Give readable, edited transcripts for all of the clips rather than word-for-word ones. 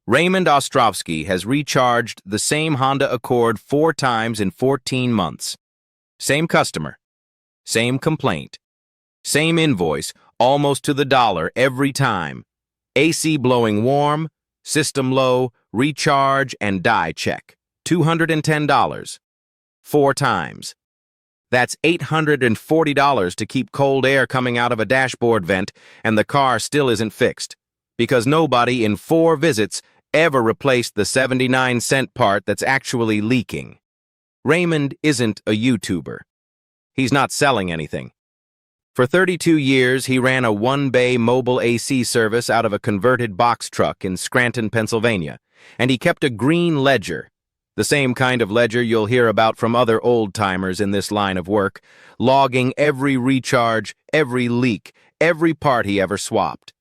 Raymond Ostrovsky has recharged the same Honda Accord 4 times in 14 months. Same customer, same complaint, same invoice, almost to the dollar every time. AC blowing warm, system low, recharge and dye check. $210. 4 times. That's $840 to keep cold air coming out of a dashboard vent, and the car still isn't fixed. Because nobody in 4 visits ever replaced the 79-cent part that's actually leaking. Raymond isn't a YouTuber. He's not selling anything. For 32 years, he ran a 1-bay mobile AC service out of a converted box truck in Scranton, Pennsylvania, and he kept a green ledger, the same kind of ledger you'll hear about from other old-timers in this line of work, logging every recharge, every leak, every part he ever swapped.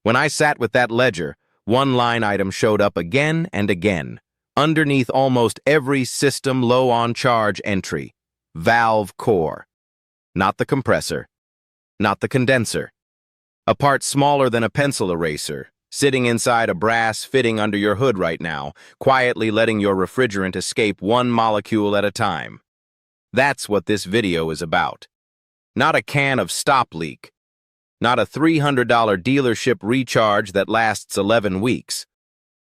When I sat with that ledger, one line item showed up again and again, underneath almost every system low-on-charge entry: valve core. Not the compressor, not the condenser. A part smaller than a pencil eraser, sitting inside a brass fitting under your hood right now, quietly letting your refrigerant escape one molecule at a time. That's what this video is about. Not a can of stop leak. Not a $300 dealership recharge that lasts 11 weeks.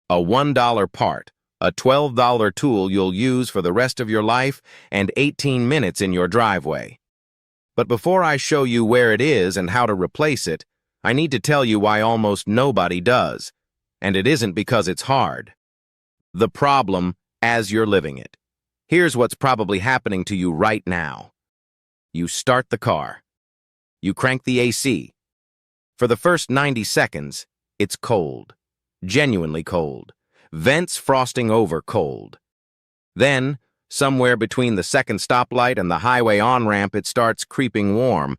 A $1 part, a $12 tool you'll use for the rest of your life, and 18 minutes in your driveway. But before I show you where it is and how to replace it, I need to tell you why almost nobody does. And it isn't because it's hard. The problem as you're living it. Here's what's probably happening to you right now. You start the car. You crank the AC. For the first 90 seconds, it's cold. Genuinely cold. Vents frosting over cold. Then, somewhere between the second stoplight and the highway on-ramp, it starts creeping warm.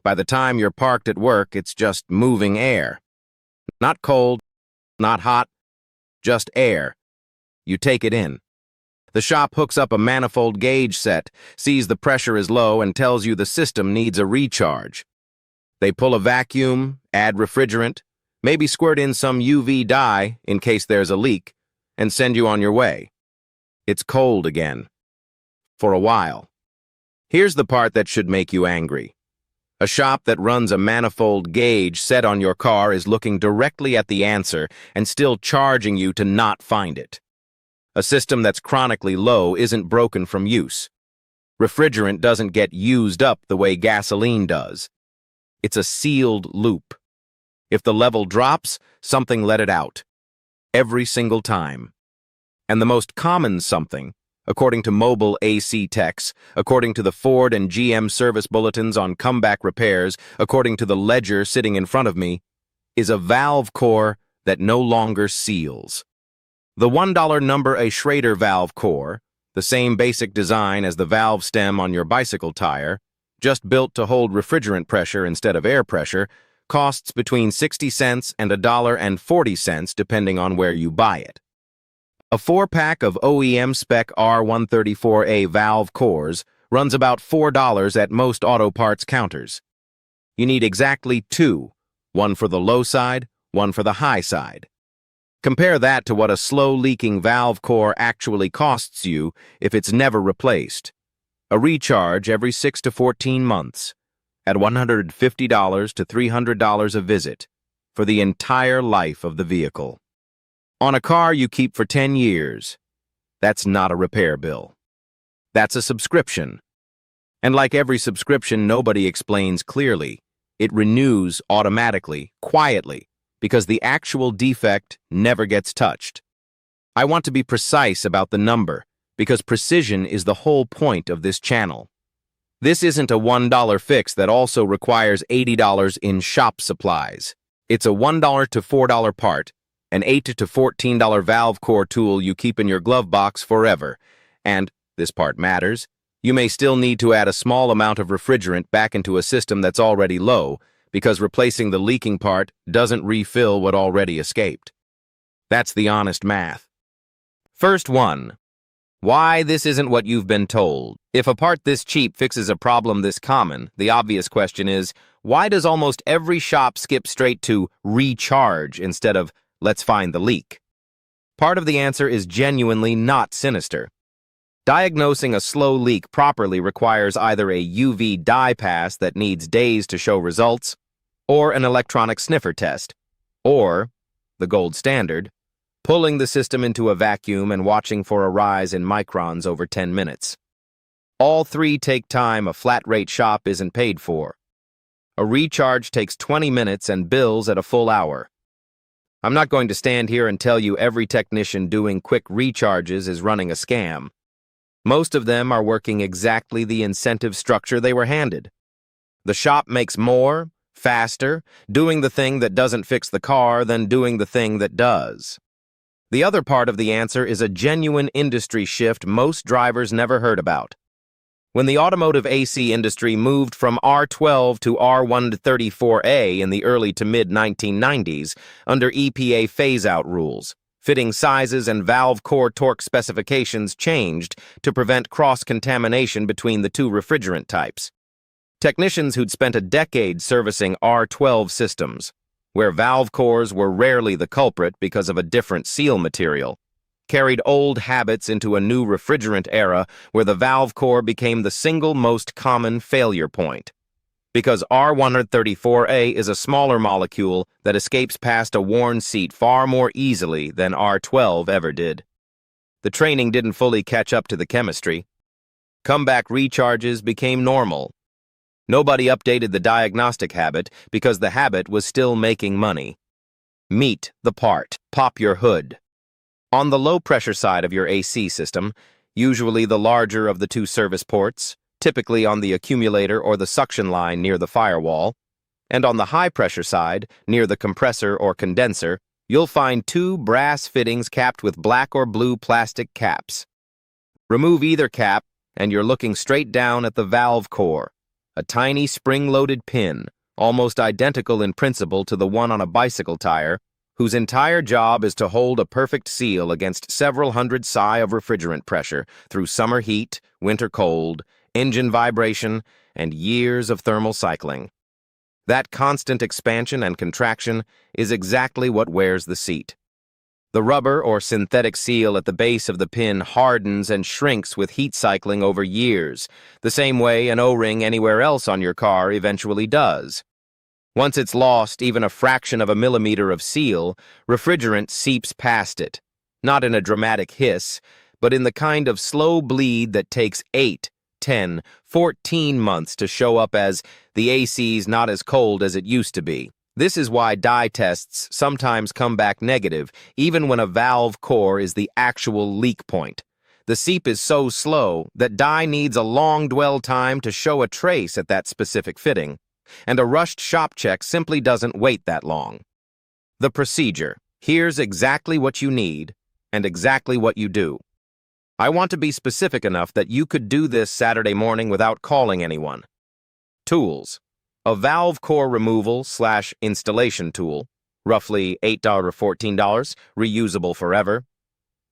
By the time you're parked at work, it's just moving air. Not cold, not hot, just air. You take it in. The shop hooks up a manifold gauge set, sees the pressure is low, and tells you the system needs a recharge. They pull a vacuum, add refrigerant, maybe squirt in some UV dye in case there's a leak, and send you on your way. It's cold again. For a while. Here's the part that should make you angry. A shop that runs a manifold gauge set on your car is looking directly at the answer and still charging you to not find it. A system that's chronically low isn't broken from use. Refrigerant doesn't get used up the way gasoline does. It's a sealed loop. If the level drops, something let it out. Every single time. And the most common something, according to mobile AC techs, according to the Ford and GM service bulletins on comeback repairs, according to the ledger sitting in front of me, is a valve core that no longer seals. The $1 number a Schrader valve core, the same basic design as the valve stem on your bicycle tire, just built to hold refrigerant pressure instead of air pressure, costs between 60 cents and $1.40 depending on where you buy it. A 4-pack of OEM spec R134A valve cores runs about $4 at most auto parts counters. You need exactly 2, one for the low side, one for the high side. Compare that to what a slow-leaking valve core actually costs you if it's never replaced. A recharge every 6 to 14 months, at $150 to $300 a visit, for the entire life of the vehicle. On a car you keep for 10 years, that's not a repair bill. That's a subscription. And like every subscription nobody explains clearly, it renews automatically, quietly, because the actual defect never gets touched. I want to be precise about the number, because precision is the whole point of this channel. This isn't a $1 fix that also requires $80 in shop supplies. It's a $1 to $4 part, an $8 to $14 valve core tool you keep in your glove box forever. And, this part matters, you may still need to add a small amount of refrigerant back into a system that's already low, because replacing the leaking part doesn't refill what already escaped. That's the honest math. First one. Why this isn't what you've been told. If a part this cheap fixes a problem this common, the obvious question is, why does almost every shop skip straight to recharge instead of let's find the leak? Part of the answer is genuinely not sinister. Diagnosing a slow leak properly requires either a UV dye pass that needs days to show results, or an electronic sniffer test, or, the gold standard, pulling the system into a vacuum and watching for a rise in microns over 10 minutes. All three take time a flat-rate shop isn't paid for. A recharge takes 20 minutes and bills at a full hour. I'm not going to stand here and tell you every technician doing quick recharges is running a scam. Most of them are working exactly the incentive structure they were handed. The shop makes more, faster, doing the thing that doesn't fix the car than doing the thing that does. The other part of the answer is a genuine industry shift most drivers never heard about. When the automotive AC industry moved from R12 to R134A in the early to mid-1990s under EPA phase-out rules, fitting sizes and valve core torque specifications changed to prevent cross-contamination between the two refrigerant types. Technicians who'd spent a decade servicing R12 systems, where valve cores were rarely the culprit because of a different seal material, carried old habits into a new refrigerant era where the valve core became the single most common failure point. Because R134A is a smaller molecule that escapes past a worn seat far more easily than R12 ever did. The training didn't fully catch up to the chemistry. Comeback recharges became normal. Nobody updated the diagnostic habit because the habit was still making money. Meet the part. Pop your hood. On the low-pressure side of your AC system, usually the larger of the two service ports, typically on the accumulator or the suction line near the firewall, and on the high-pressure side, near the compressor or condenser, you'll find two brass fittings capped with black or blue plastic caps. Remove either cap, and you're looking straight down at the valve core, a tiny spring-loaded pin, almost identical in principle to the one on a bicycle tire, whose entire job is to hold a perfect seal against several hundred psi of refrigerant pressure through summer heat, winter cold, engine vibration, and years of thermal cycling. That constant expansion and contraction is exactly what wears the seat. The rubber or synthetic seal at the base of the pin hardens and shrinks with heat cycling over years, the same way an O-ring anywhere else on your car eventually does. Once it's lost even a fraction of a millimeter of seal, refrigerant seeps past it, not in a dramatic hiss, but in the kind of slow bleed that takes 8, 10, 14 months to show up as the AC's not as cold as it used to be. This is why dye tests sometimes come back negative, even when a valve core is the actual leak point. The seep is so slow that dye needs a long dwell time to show a trace at that specific fitting, and a rushed shop check simply doesn't wait that long. The procedure. Here's exactly what you need, and exactly what you do. I want to be specific enough that you could do this Saturday morning without calling anyone. Tools. A valve core removal/installation tool, roughly $8 or $14, reusable forever.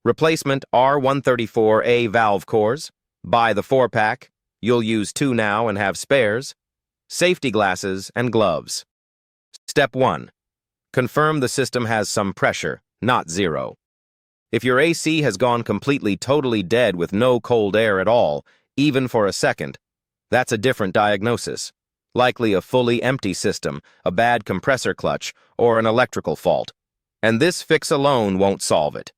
Replacement R134A valve cores. Buy the 4-pack. You'll use 2 now and have spares. Safety glasses and gloves. Step 1. Confirm the system has some pressure, not zero. If your AC has gone completely totally dead with no cold air at all, even for a second, that's a different diagnosis. Likely a fully empty system, a bad compressor clutch, or an electrical fault. And this fix alone won't solve it.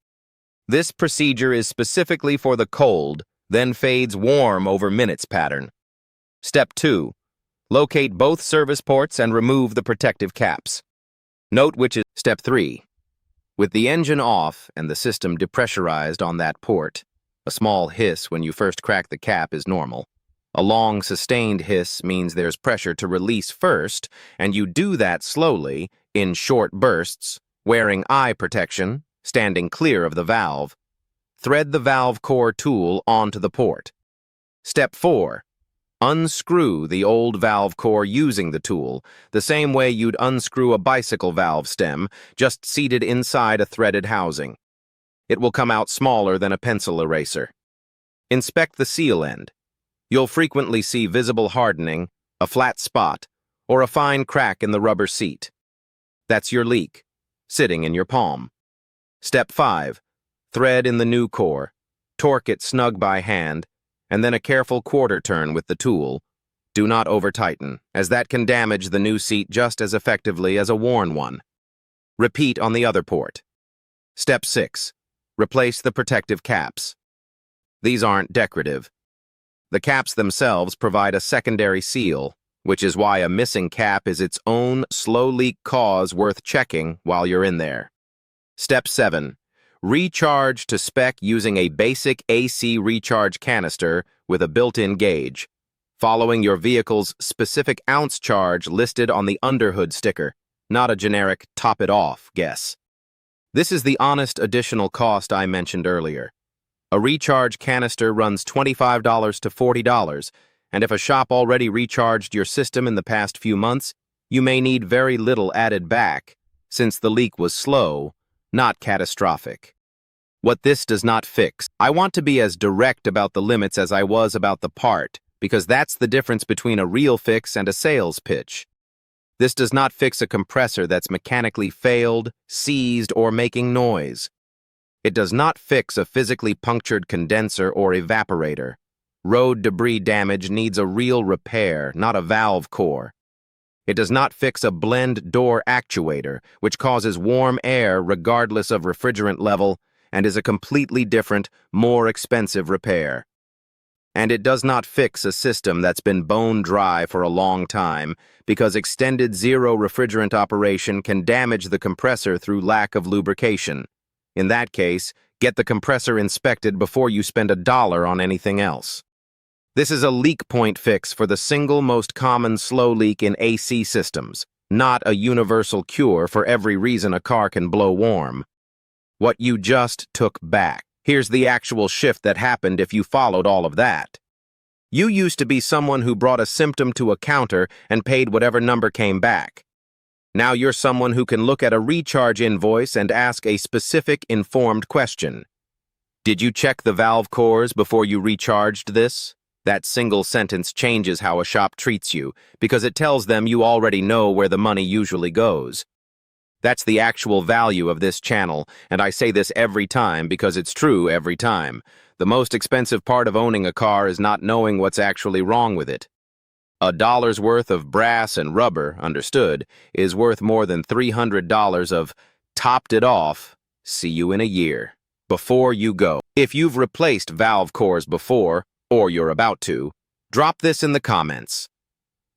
This procedure is specifically for the cold, then fades warm over minutes pattern. Step 2. Locate both service ports and remove the protective caps. Note which is Step 3. With the engine off and the system depressurized on that port, a small hiss when you first crack the cap is normal. A long, sustained hiss means there's pressure to release first, and you do that slowly, in short bursts, wearing eye protection, standing clear of the valve. Thread the valve core tool onto the port. Step 4. Unscrew the old valve core using the tool, the same way you'd unscrew a bicycle valve stem, just seated inside a threaded housing. It will come out smaller than a pencil eraser. Inspect the seal end. You'll frequently see visible hardening, a flat spot, or a fine crack in the rubber seat. That's your leak, sitting in your palm. Step 5. thread in the new core, torque it snug by hand, and then a careful quarter turn with the tool. Do not over-tighten, as that can damage the new seat just as effectively as a worn one. Repeat on the other port. Step 6. Replace the protective caps. These aren't decorative. The caps themselves provide a secondary seal, which is why a missing cap is its own slow leak cause worth checking while you're in there. Step 7. Recharge to spec using a basic AC recharge canister with a built-in gauge, following your vehicle's specific ounce charge listed on the underhood sticker, not a generic top-it-off guess. This is the honest additional cost I mentioned earlier. A recharge canister runs $25 to $40, and if a shop already recharged your system in the past few months, you may need very little added back, since the leak was slow, not catastrophic. What this does not fix. I want to be as direct about the limits as I was about the part, because that's the difference between a real fix and a sales pitch. This does not fix a compressor that's mechanically failed, seized, or making noise. It does not fix a physically punctured condenser or evaporator. Road debris damage needs a real repair, not a valve core. It does not fix a blend door actuator, which causes warm air regardless of refrigerant level and is a completely different, more expensive repair. And it does not fix a system that's been bone dry for a long time because extended zero refrigerant operation can damage the compressor through lack of lubrication. In that case, get the compressor inspected before you spend $1 on anything else. This is a leak point fix for the single most common slow leak in AC systems, not a universal cure for every reason a car can blow warm. What you just took back. Here's the actual shift that happened if you followed all of that. You used to be someone who brought a symptom to a counter and paid whatever number came back. Now you're someone who can look at a recharge invoice and ask a specific, informed question. Did you check the valve cores before you recharged this? That single sentence changes how a shop treats you because it tells them you already know where the money usually goes. That's the actual value of this channel, and I say this every time because it's true every time. The most expensive part of owning a car is not knowing what's actually wrong with it. $1's worth of brass and rubber, understood, is worth more than $300 of topped it off, see you in a year. Before you go. If you've replaced valve cores before, or you're about to, drop this in the comments.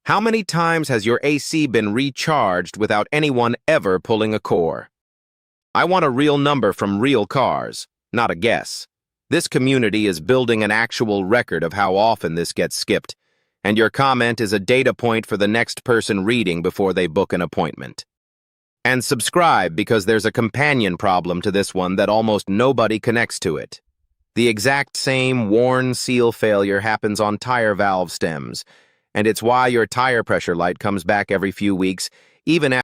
How many times has your AC been recharged without anyone ever pulling a core? I want a real number from real cars, not a guess. This community is building an actual record of how often this gets skipped, and your comment is a data point for the next person reading before they book an appointment. And subscribe because there's a companion problem to this one that almost nobody connects to it. The exact same worn seal failure happens on tire valve stems, and it's why your tire pressure light comes back every few weeks, even after